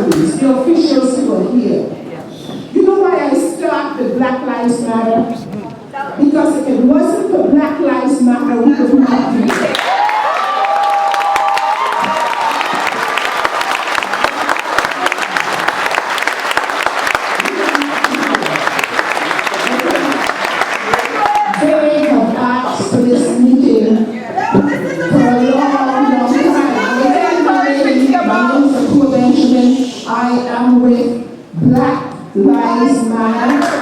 dignitaries, the officials who are here. You know why I start with Black Lives Matter? Because if it wasn't for Black Lives Matter, we would not be here. They have asked for this meeting for a long, long time. My name is Michael Coteau. I am with Black Lives Matter.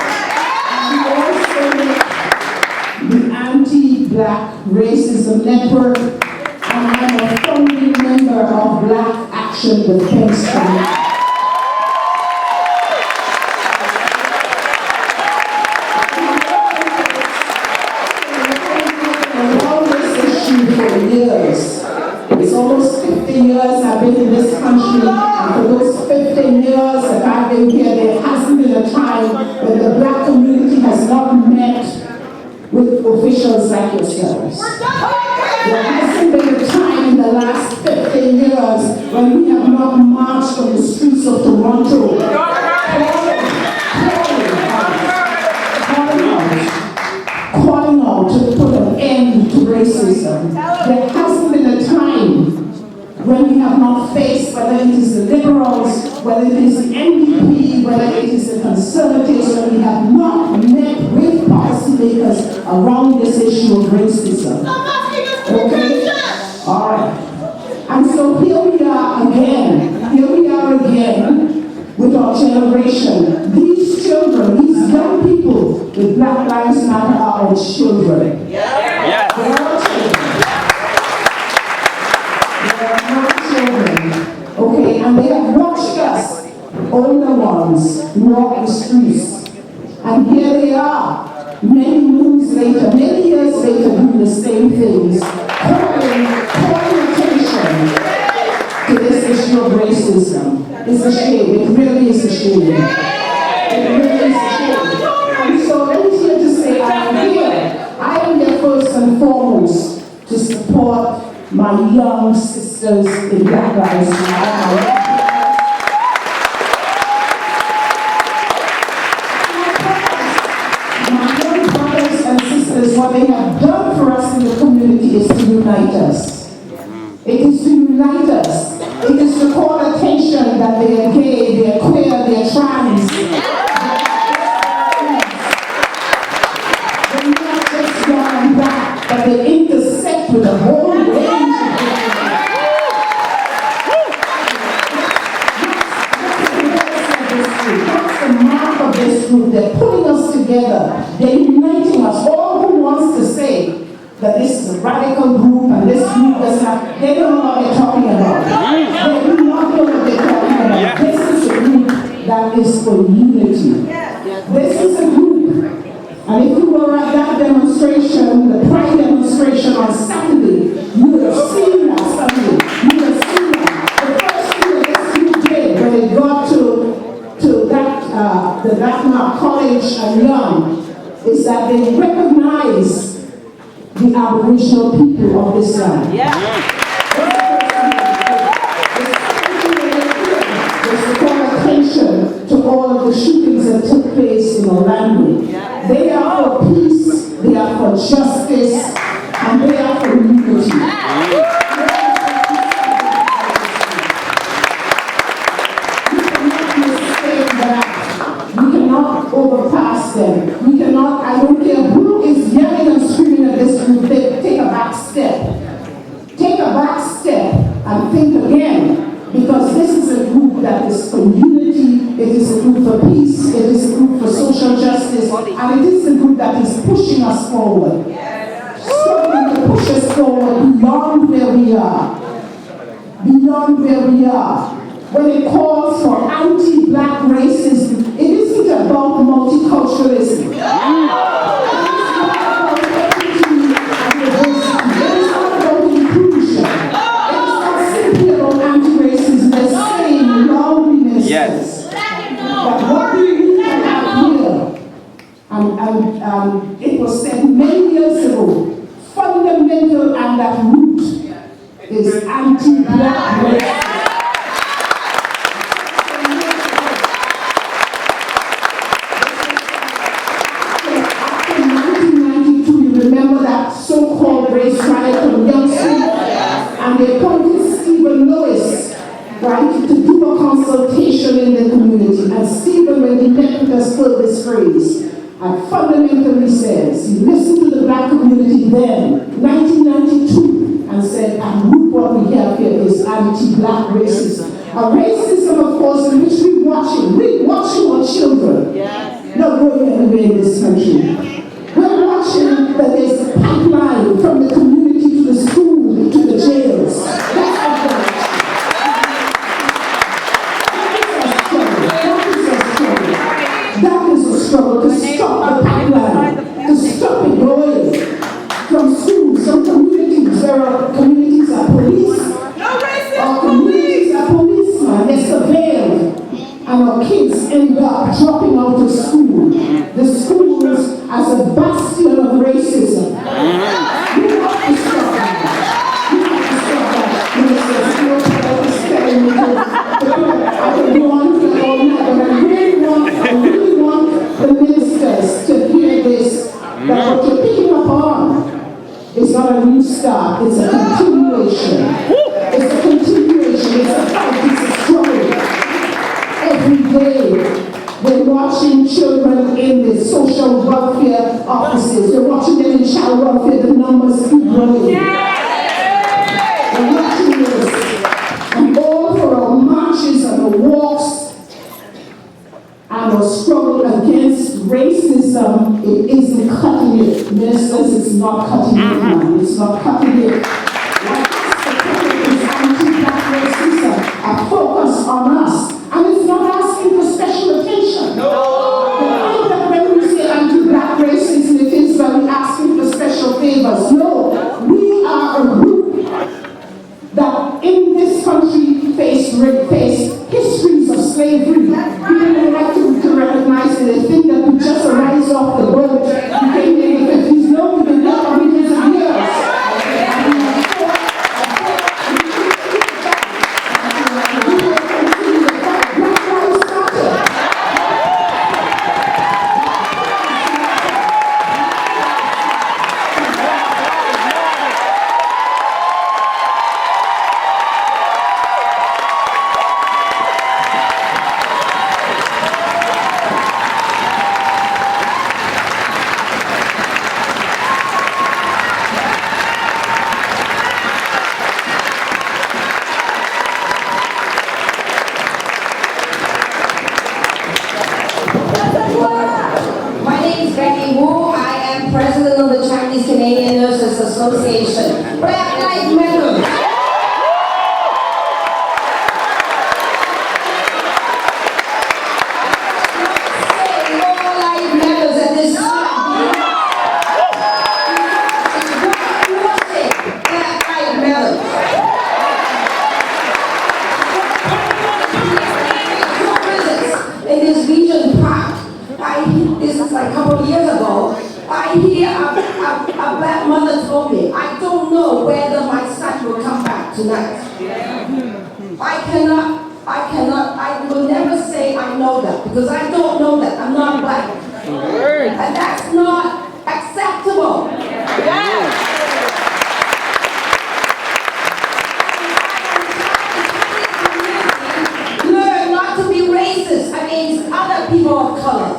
The Anti-Racism Directorate, and I'm a founding member of Black Action Defense Committee. Years. It's almost 50 years I've been in this country, and for those 15 years that I've been here, there hasn't been a time when the Black community has not met with officials like yourselves. There hasn't been a time in the last 15 years when we have not marched on the streets of Toronto calling out to put an end to racism. There hasn't been a time when we have not faced, whether it is the Liberals, whether it is the NDP, whether it is the Conservatives, when we have not met with policymakers around this issue of racism. Okay? All right. And so here we are again with our generation. These children, these young people with Black Lives Matter are our children. Yeah. They are our children. They are not children. Okay, and they have watched us, older ones, walk the streets. And here they are, many moons later, many years later, doing the same things, calling attention to this issue of racism. It's a shame. It really is a shame. It really is a shame. And so I'm here to say I am here first and foremost to support my young sisters in Black Lives Matter. My young brothers and sisters, what they have done for us in the community is to unite us. It is to unite us. It is to call attention that they are gay, they are queer, they are trans. They're not just young and black, but they intersect with a whole range of people. That's the mark of this group. They're pulling us together. They're uniting us. All who wants to say that this is a radical group and this group does not, they don't know what they're talking about. They do not know what they're talking about. Yeah. This is a group that is for unity. This is a group, and if you were at that demonstration, the Pride demonstration on Saturday, you would have seen that Sunday. You would have seen that. The first thing that this group did when it got to that, the Dartmouth College and Young, is that they recognized the Aboriginal people of this land. It's to call attention to all of the shootings that took place in Orlando. They are for peace, they are for justice, and they are for unity. We cannot overpass them. We cannot, I don't care who is yelling and screaming at this group, take a back step. Take a back step and think again, because this is a group that is for unity, it is a group for peace, it is a group for social justice, and it is a group that is pushing us forward. Struggling to push us forward beyond where we are. Beyond where we are. When it calls for anti-black racism, it isn't about multiculturalism. It is not about equity and diversity. It is not about inclusion. It is not simply about anti-racism. The same loneliness. Yes. But what we need to have here, and it was said many years ago, fundamental and that root is anti-black racism. in the community. And Stephen, when he met with us, heard this phrase, and fundamentally says, he listened to the black community then, 1992, and said, and look what we have here is anti-black racism. A racism, of course, in which we're watching our children not going anywhere in this country. We're watching that there's a pipeline from the community to the school to the jails. That's our goal. That is a struggle to stop the pipeline, to stop it going from schools. Some communities, there are communities that police, or communities that policemen, they're surveilled, and our kids end up dropping out of school. The schools as a bastion of racism. You have to stop that. You have to stop that. I can go on for all night, but I really want the ministers to hear this, that what you're picking up on is not a new start, it's a continuation. It's a continuation, it's a fight, it's a struggle. Every day, we're watching children in the social welfare offices. We're watching them in child welfare, the numbers keep growing. We're watching this. And all for our marches and our walks and our struggle against racism, it isn't cutting it. Ministers, it's not cutting it, man. It's not cutting it. Like this anti-black racism, a focus on us. And it's not asking for special attention. No. The fact that when we say anti-black racism, it is that we're asking for special favors. No. We are a group that in this country face histories of slavery. People don't like to recognize it. They think that we just arise off the boat. We came in the 50s. No, we've been there for hundreds of years. Association. Black Lives Matter. Say more life matters at this time. Black Lives Matter. In this Regent Park, this is like a couple of years ago, I hear a black mother told me, I don't know whether my son will come back tonight. I will never say I know that, because I don't know that. I'm not black. And that's not acceptable. Learn not to be racist against other people of color.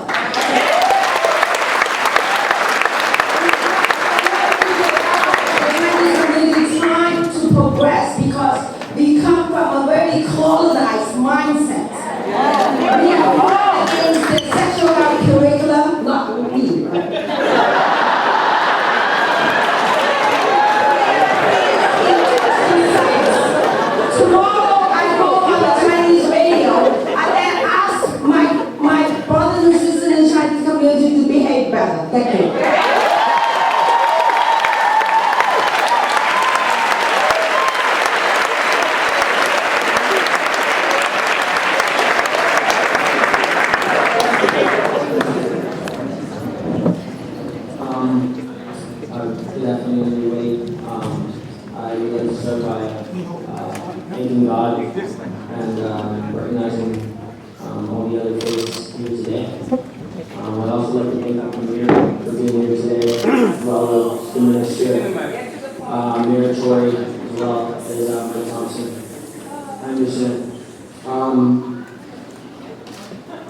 Progress because we come from a very colonized mindset. We are all against the sexual curriculum, not me. Tomorrow I go on the Chinese radio and then ask my brothers and sisters in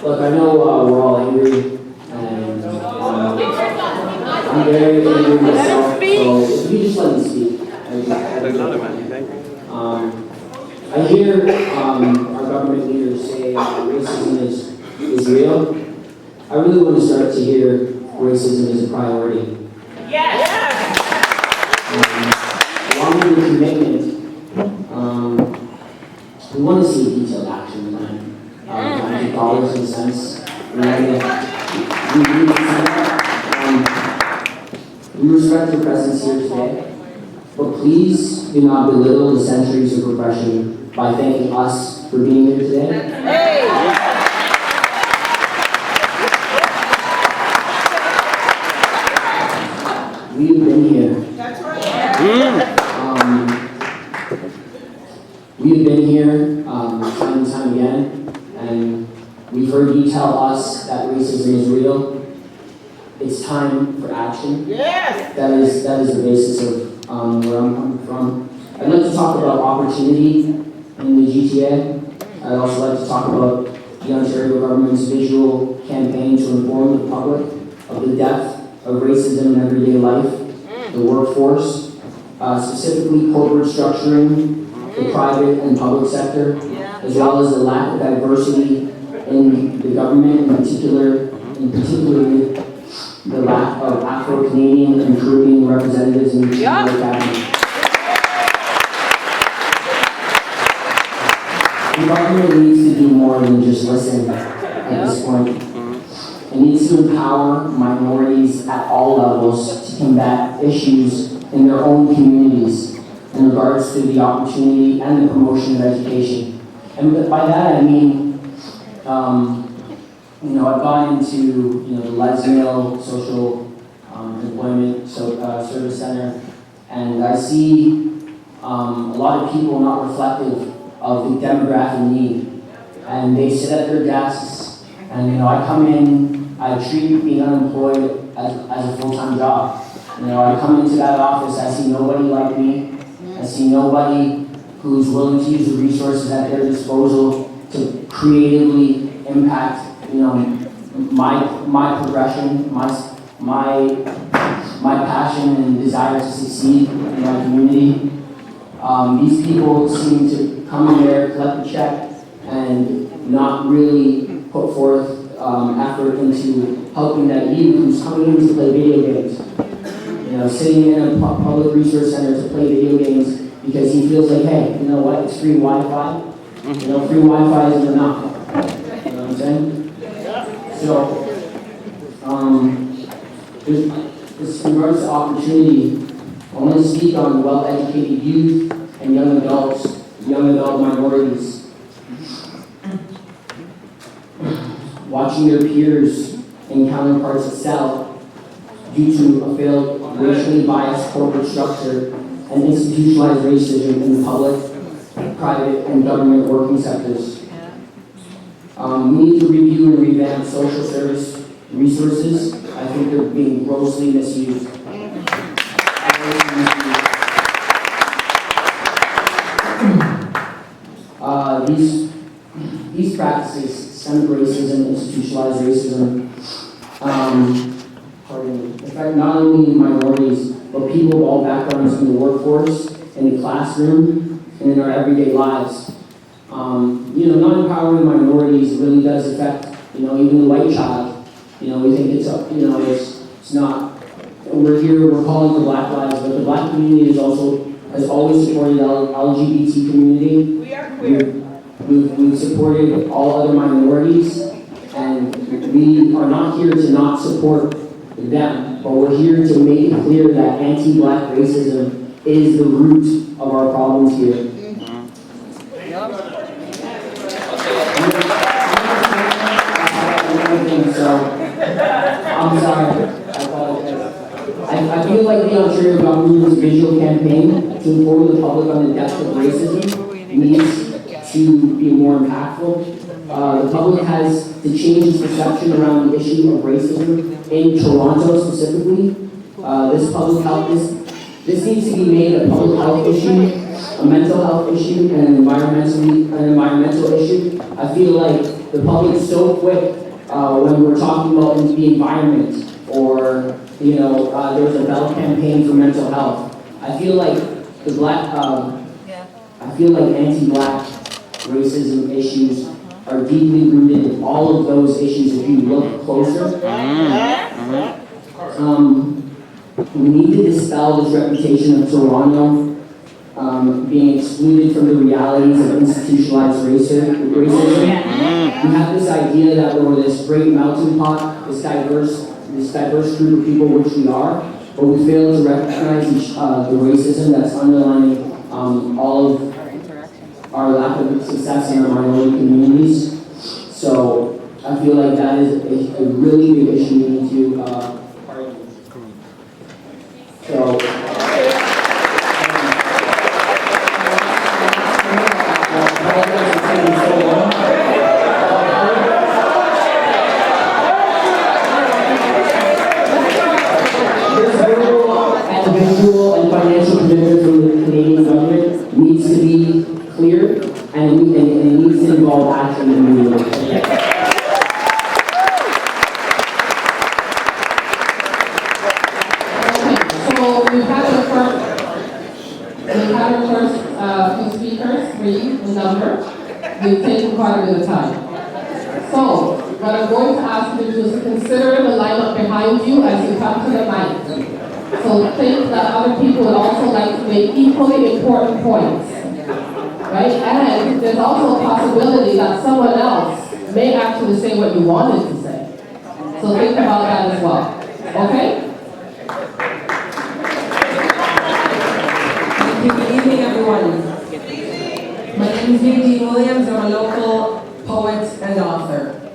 Look, I know we're all angry, and I'm very angry myself, so if you just let me speak. I hear our government leaders say racism is real. I really want to start to hear racism is a priority. Yes! Along with the commitment, we want to see a detailed action plan. Dollars and cents. We respect your presence here today, but please do not belittle the centuries of repression by thanking us for being here today. We've been here. That's right. We've been here time and time again, and we've heard you tell us that racism is real. It's time for action. Yes! That is the basis of where I'm coming from. I'd like to talk about opportunity in the GTA. I'd also like to talk about the Ontario government's visual campaign to inform the public of the depth of racism in everyday life, the workforce, specifically corporate structuring, the private and public sector, as well as the lack of diversity in the government, in particularly the lack of Afro-Canadian and Caribbean representatives in the cabinet. The government needs to do more than just listen at this point. It needs to empower minorities at all levels to combat issues in their own communities in regards to the opportunity and the promotion of education. And by that I mean, I've gone into the Les Mill Social Employment Service Center, and I see a lot of people not reflective of the demographic need. And they sit at their desks, and I come in, I treat being unemployed as a full-time job. I come into that office, I see nobody like me. I see nobody who's willing to use the resources at their disposal to creatively impact, my progression, my passion and desire to succeed in my community. These people seem to come in there, collect the check, and not really put forth effort into helping that youth who's coming in to play video games. Sitting in a public resource center to play video games because he feels like, hey, you know what, it's free Wi-Fi. Free Wi-Fi isn't enough. You know what I'm saying? So, with regards to opportunity, I want to speak on well-educated youth and young adult minorities. Watching their peers and counterparts excel due to a failed racially biased corporate structure and institutionalized racism in the public, private, and government working sectors. We need to review and revamp social service resources. I think they're being grossly misused. These practices, systemic racism, institutionalized racism, affect not only minorities, but people of all backgrounds in the workforce, in the classroom, and in our everyday lives. Not empowering minorities really does affect, even the white child. We think it's not. We're here, we're calling for Black lives, but the Black community has always supported the LGBT community. We are queer. We've supported all other minorities, and we are not here to not support them, but we're here to make it clear that anti-Black racism is the root of our problems here. So, I'm sorry, I apologize. I feel like the Ontario government's visual campaign to inform the public on the depth of racism needs to be more impactful. The public has to change its perception around the issue of racism in Toronto specifically. This needs to be made a public health issue, a mental health issue, and an environmental issue. I feel like the public's so quick when we're talking about the environment, or there was a ballot campaign for mental health. I feel like anti-black racism issues are deeply rooted in all of those issues if you look closer. We need to dispel this reputation of Toronto being excluded from the realities of institutionalized racism. We have this idea that we're this great melting pot, this diverse group of people, which we are, but we fail to recognize the racism that's underlying all of our lack of success in our minority communities. So I feel like that is a really big issue we need to target. So. Visual and financial commitment from the Canadian government needs to be clear, and it needs to involve action immediately. So we've had our first few speakers, 3 in number. We've taken quite a bit of time. So what I'm going to ask you to do is consider the lineup behind you as you come to the mic. So think that other people would also like to make equally important points, right? And there's also a possibility that someone else may actually say what you wanted to say. So think about that as well, okay? Good evening, everyone. My name is Nadine Williams. I'm a local poet and author.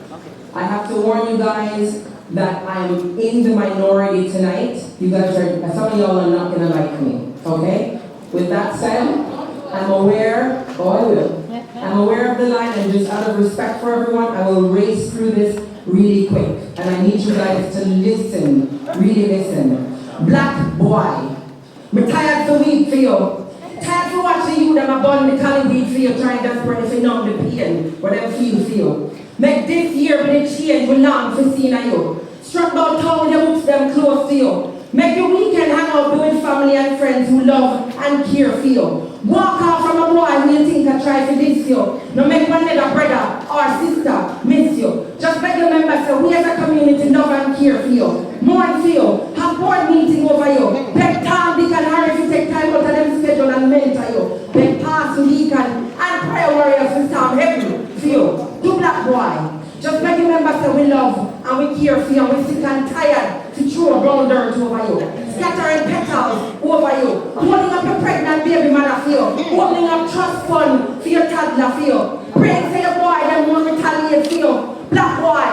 I have to warn you guys that I'm in the minority tonight. You guys are, some of y'all are not gonna like me, okay? With that said, I'm aware, I'm aware of the line, and just out of respect for everyone, I will race through this really quick. And I need you guys to listen, really listen. Black boy, I'm tired to weed for you. Tired to watching you, them a bun the cali weed for you, trying desperately to numb the pain, whatever feel. Make this year be the change we long for seeing you. Struck down town, the books them close to you. Make your weekend hang out with family and friends who love and care for you. Walk out from a boy who you think I try to diss you. No make one little brother or sister miss you. Just make your members say we as a community love and care for you. Mourn for you. Have board meeting over you. Beg Tom, Dick and Harry to take time out of them schedule and mentor you. Beg Pastor, Deacon and prayer warriors to stand heavy for you. Do black boy. Just make your members say we love and we care for you, and we're sick and tired to throw brown dirt over you, scattering petals over you, holding up your pregnant baby mother for you, opening up trust fund for your toddler for you, praying for your boy that won't retaliate for you. Black boy,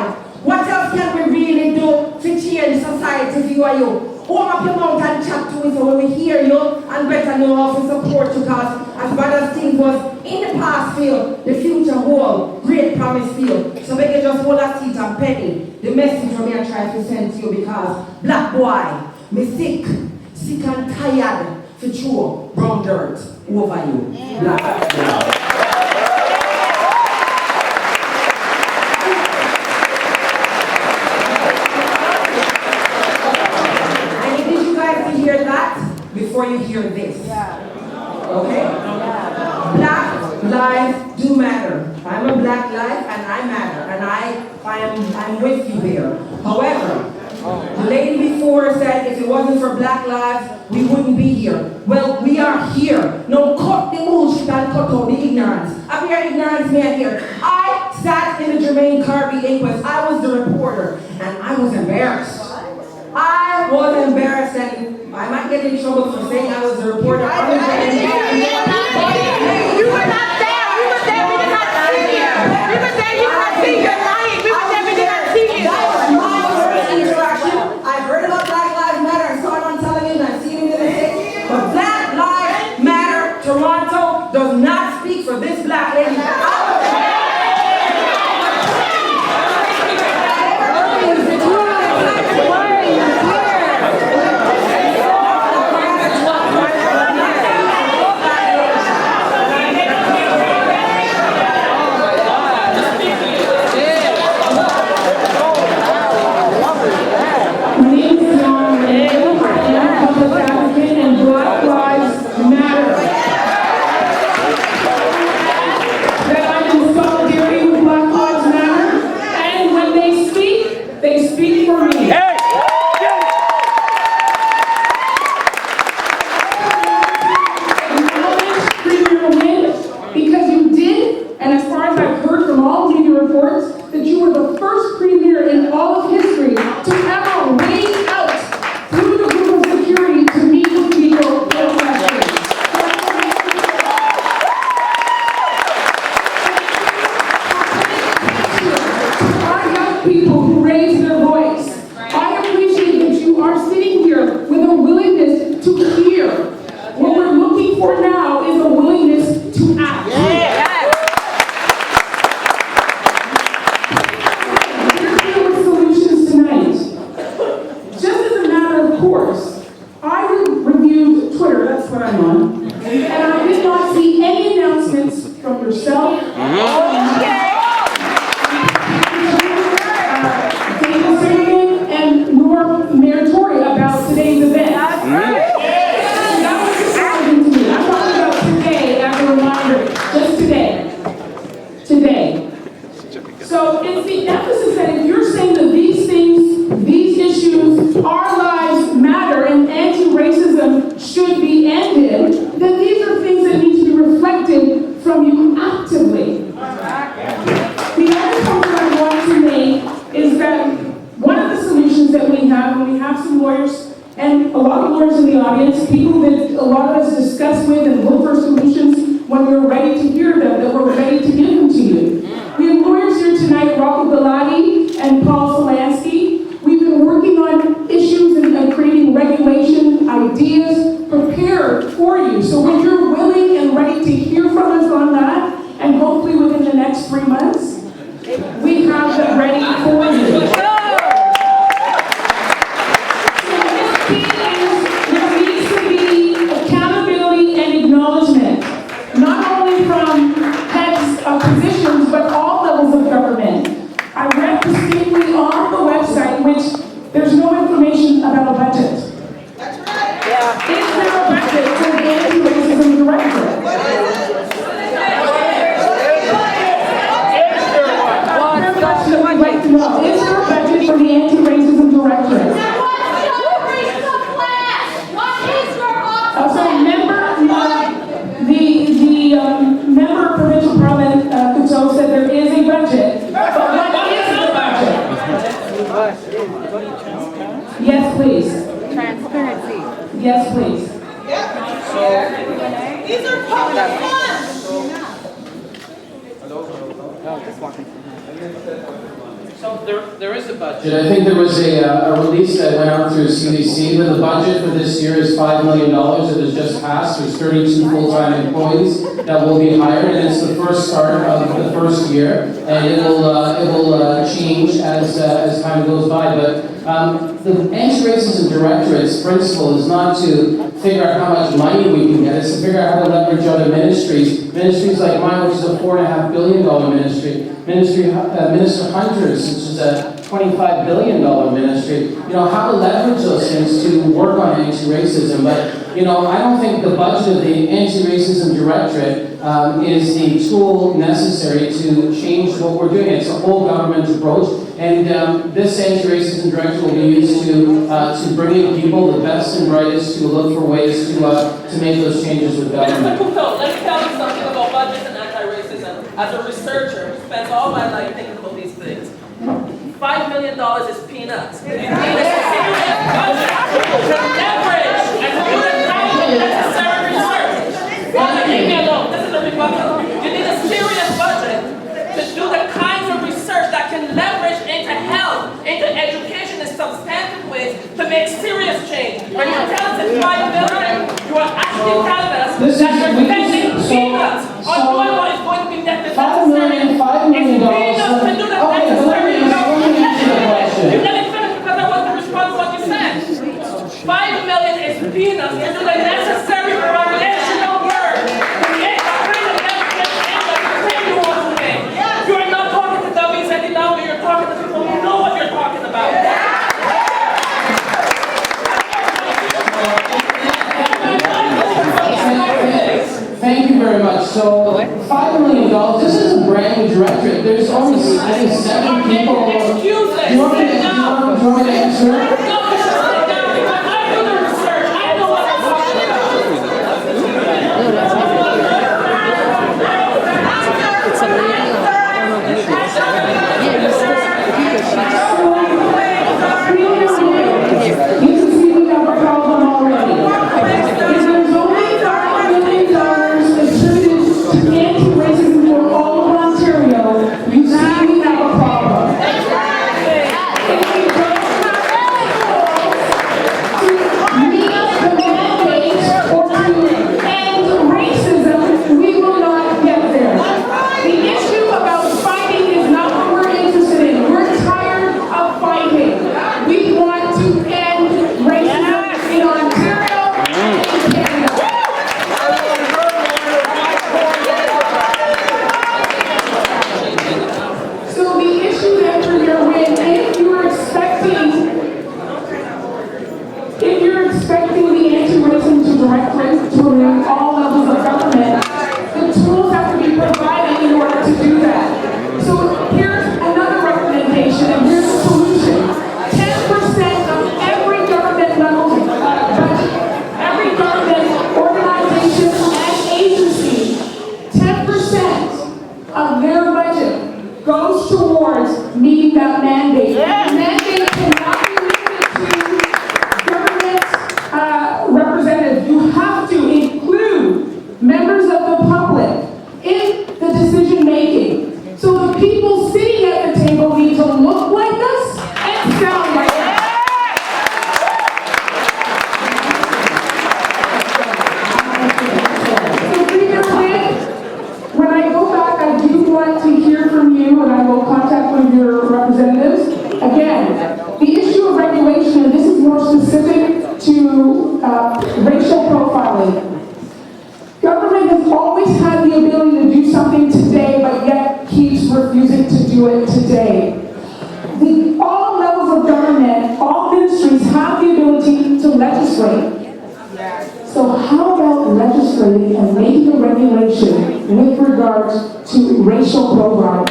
what else can we really do to change society for you and you? Open up your mouth and chat to us so when we hear you and better know how to support you, because as bad as things was in the past field, the future hold great promise field. So make you just hold a seat and penny the message from me I try to send to you, because black boy, me sick and tired to throw brown dirt over you. Black boy. Before you hear this, okay? Black lives do matter. I'm a black life and I matter, and I'm with you there. However, the lady before said if it wasn't for black lives, we wouldn't be here. Well, we are here. No, cut the bullshit and cut out the ignorance. I'm here, ignorance man here. I sat in the Jermaine Carby inquest. I was the reporter, and I was embarrassed. I was embarrassed, and I might get in trouble for saying I was a reporter. You were not there. We were there. We did not see you. We were there. You did not see you. You're lying. We were there. We did not see you. That was my first interaction. I heard about Black Lives Matter. I saw it on television. I've seen it in the States. But Black Lives Matter Toronto does not speak for this black lady. people who raise their voice. I appreciate that you are sitting here with a willingness to hear. What we're looking for now is a willingness to act. We're here with solutions tonight. Just as a matter of course, I reviewed Twitter, that's what I'm on, and I did not see any announcements from yourself, and nor Mayor Tory about today's event. That was surprising to me. I'm talking about today as a reminder, just today. Today. So it's the emphasis that if you're saying that these things, these issues, our lives matter and anti-racism should be ended, then these are things that need to be reflected from you actively. The other point that I want to make is that one of the solutions that we have, and we have some lawyers, and a lot of lawyers in the audience, people that a lot of us discuss with and look for solutions when we're ready to hear them, that we're ready to give them to you. We have lawyers here tonight, Rocco Bellotti and Paul Solansky. We've been working on issues and creating regulation ideas prepared for you. So when you're willing and ready to hear from us on that, and hopefully within the next 3 months, we have them ready for you. There needs to be accountability and acknowledgement, not only from heads of positions, but all levels of government. I read distinctly on the website, which there's no information about a budget. That's right. Yeah. Is there a budget for the Anti-Racism Directorate? I'd like to know, is there a budget for the Anti-Racism Directorate? Member of Provincial Parliament, Coteau, said there is a budget. But what is the budget? Yes, please. Transparency. Yes, please. These are public funds. So there is a budget. I think there was a release that went out through CDC, but the budget for this year is $5 million. It has just passed. There's 32 full-time employees that will be hired, and it's the first start of the first year, and it will change as time goes by. But the Anti-Racism Directorate's principle is not to figure out how much money we can get, it's to figure out how to leverage other ministries. Ministries like mine, which is a $4.5 billion ministry. Minister Hunter's, which is a $25 billion ministry. How to leverage those things to work on anti-racism. But, I don't think the budget of the Anti-Racism Directorate is the tool necessary to change what we're doing. It's a whole government approach. And this Anti-Racism Directorate will be used to bring in people, the best and brightest, to look for ways to make those changes with government. Mr. Coteau, let me tell you something about budgets and anti-racism. As a researcher who spends all my life thinking about these things, $5 million is peanuts. You need a serious budget to leverage and to do the kind of necessary research. Leave me alone. This is a rebuttal. You need a serious budget to do the kinds of research that can leverage into health, into education in substantive ways to make serious change. When you tell us it's $5 million, you are actually telling us that you're spending peanuts on doing what is going to be necessary. $5 million. It's peanuts to do the necessary. You let me finish because I want to respond to what you said. $5 million is peanuts to do the necessary foundational work to get the kind of education that you want to make. You are not talking to dummies any longer, you're talking to people who know what you're talking about. Thank you very much. So, $5 million, this is a brand new directorate. There's only, I think, 7 people. Do you want me to answer? racial profiling. Government has always had the ability to do something today, but yet keeps refusing to do it today. All levels of government, all ministries have the ability to legislate. So how about legislating and making a regulation with regards to racial profiling?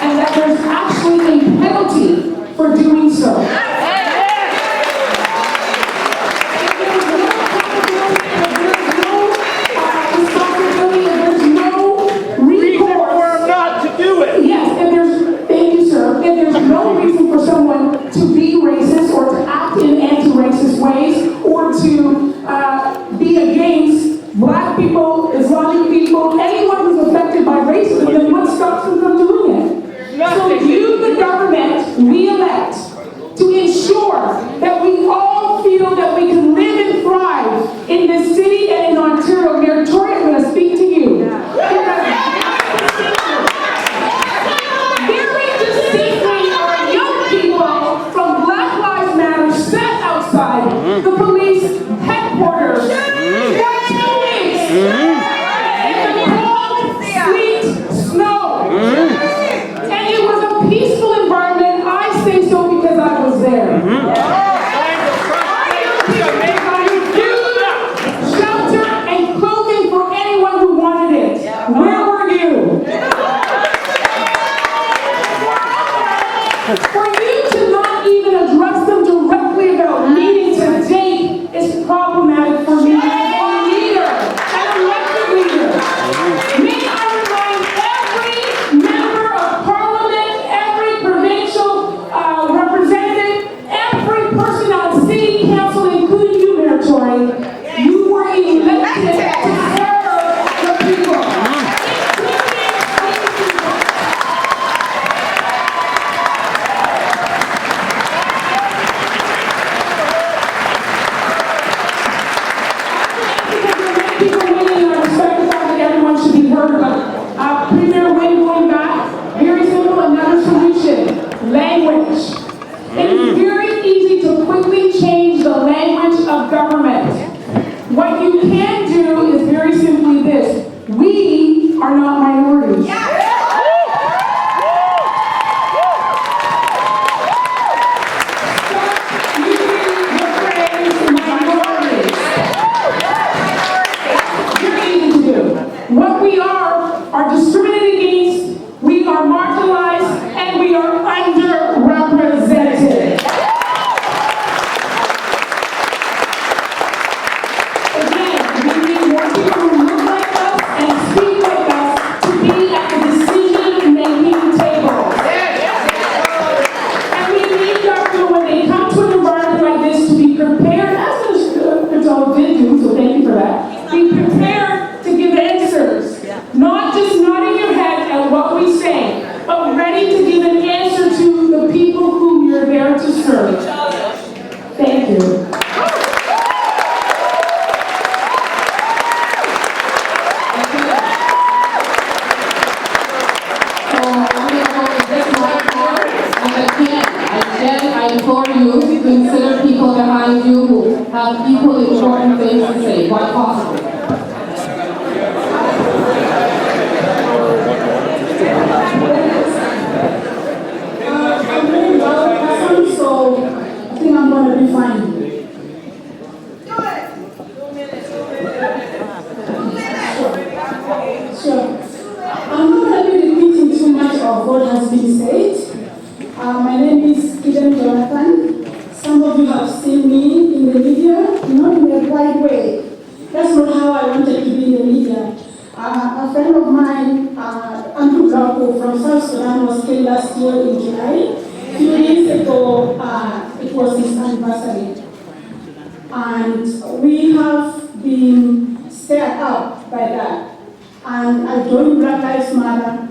And that there's actually a penalty for doing so. No reason for someone to be racist or to act in anti-racist ways or to be against black people, Islamic people, anyone who's affected by racism, then what stops them from doing it? So you, the government, we elect to ensure that we all feel that we can live and thrive in this city and in Ontario. Mayor Tory, I'm going to speak to you. The police headquarters for 2 weeks in the cold, sleet, snow. And it was a peaceful environment. I say so because I was there. Shelter and clothing for anyone who wanted it. Where were you? For you to not even address them directly about meeting today is problematic for me as a leader, an elected leader. May I remind every member of parliament, every provincial representative, every person on city council, including you, Mayor Tory, you were elected to serve the people. Premier Wynne going back, very simple, another solution, language. It is very easy to quickly change the language of government. What you can do is very simply this: we are not minorities. What we are discriminated against, we are marginalized, and we are underrepresented. Again, we need more people who look like us and speak like us to be at the decision-making table. And we need government, when they come to an environment like this, to be prepared, as Coteau did do, so thank you for that, be prepared to give answers. Not just nodding your head at what we say, but ready to give an answer to the people whom you're there to serve. Thank you. So I'm going to go with this mic here, and I implore you to consider people behind you who have equally important things to say, when possible. So I think I'm going to be fine. Sure. I'm not going to be repeating too much of what has been said. My name is Jonathan. Some of you have seen me in the media, not in the right way. That's not how I wanted to be in the media. A friend of mine, Andrew from South Sudan, was killed last year in July. A few days ago, it was his anniversary. And we have been stirred up by that. And I joined Black Lives Matter.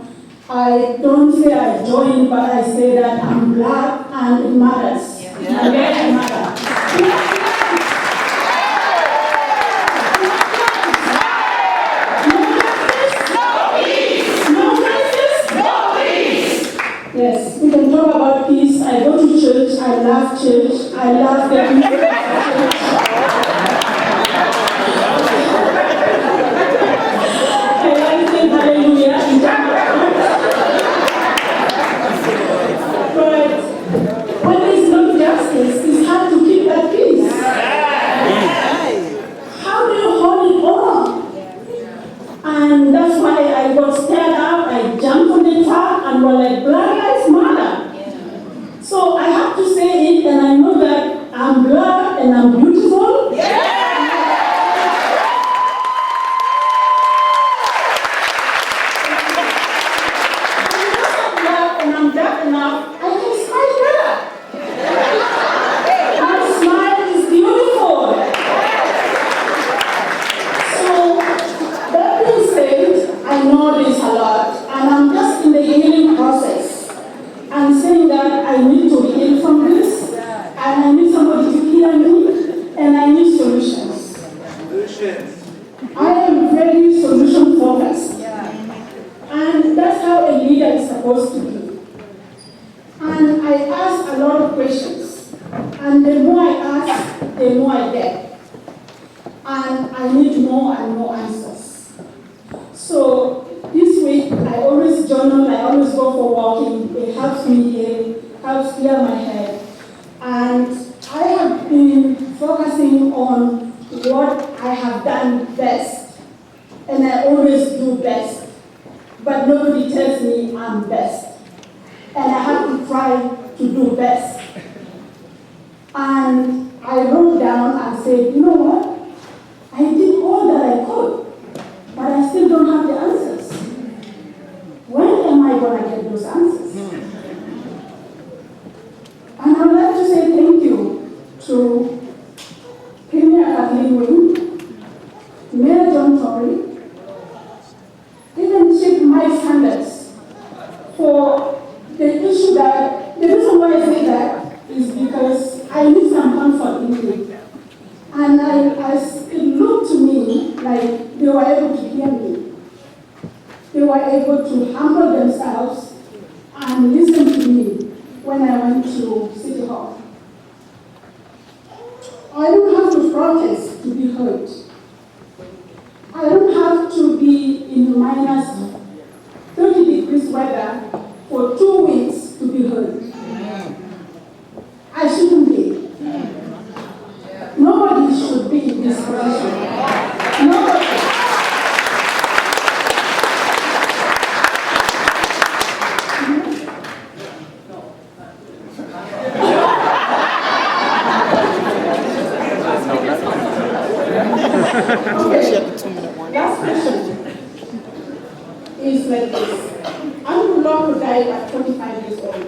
I don't say I joined, but I say that I'm black and it matters. And it matters. Yes, we can talk about peace. I go to church. I love church. I love the music of church. I like saying hallelujah in but when there is no justice, it's hard to keep that peace. How do you hold it on? And that's why I got scared up. I jumped on the truck and was like, Black Lives Matter. So I have to say it, and I know that I'm black and I'm beautiful. And I'm dark enough, I can smile better. My smile is beautiful. So, that being said, I know this a lot, and I'm just in the healing process. I'm saying that I need to heal from this, and I need somebody to hear me, and I need solutions. I am very solution focused. And that's how a leader is supposed to be. And I ask a lot of questions. And the more I ask, the more I get. And I need more and more answers. So this week, I always journal, I always go for walking. It helps me heal, helps clear my head. And I have been focusing on what I have done best. And I always do best. But nobody tells me I'm best. And I have to try to do best. And I wrote down and said, you know what? I did all that I could, but I still don't have the answers. When am I going to get those answers? And I would like to say thank you to Premier Kathleen, Wynne, Mayor John Tory, even Chief Mike Sanders, for the issue that, the reason why I say that is because I need some comfort in me. And it looked to me like they were able to hear me. They were able to humble themselves and listen to me when I went to City Hall. I don't have to protest to be heard. I don't have to be in minus 30 degrees weather for 2 weeks to be heard. I shouldn't be. Nobody should be in this position. Nobody. Last question is like this. Andrew Locke died at 45 years old.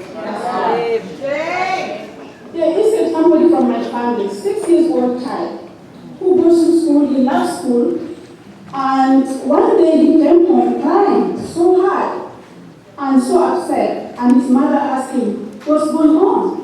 There is somebody from my family, 6 years old child, who goes to school, he loves school, and one day he came home crying so hard and so upset, and his mother asked him, what's going on?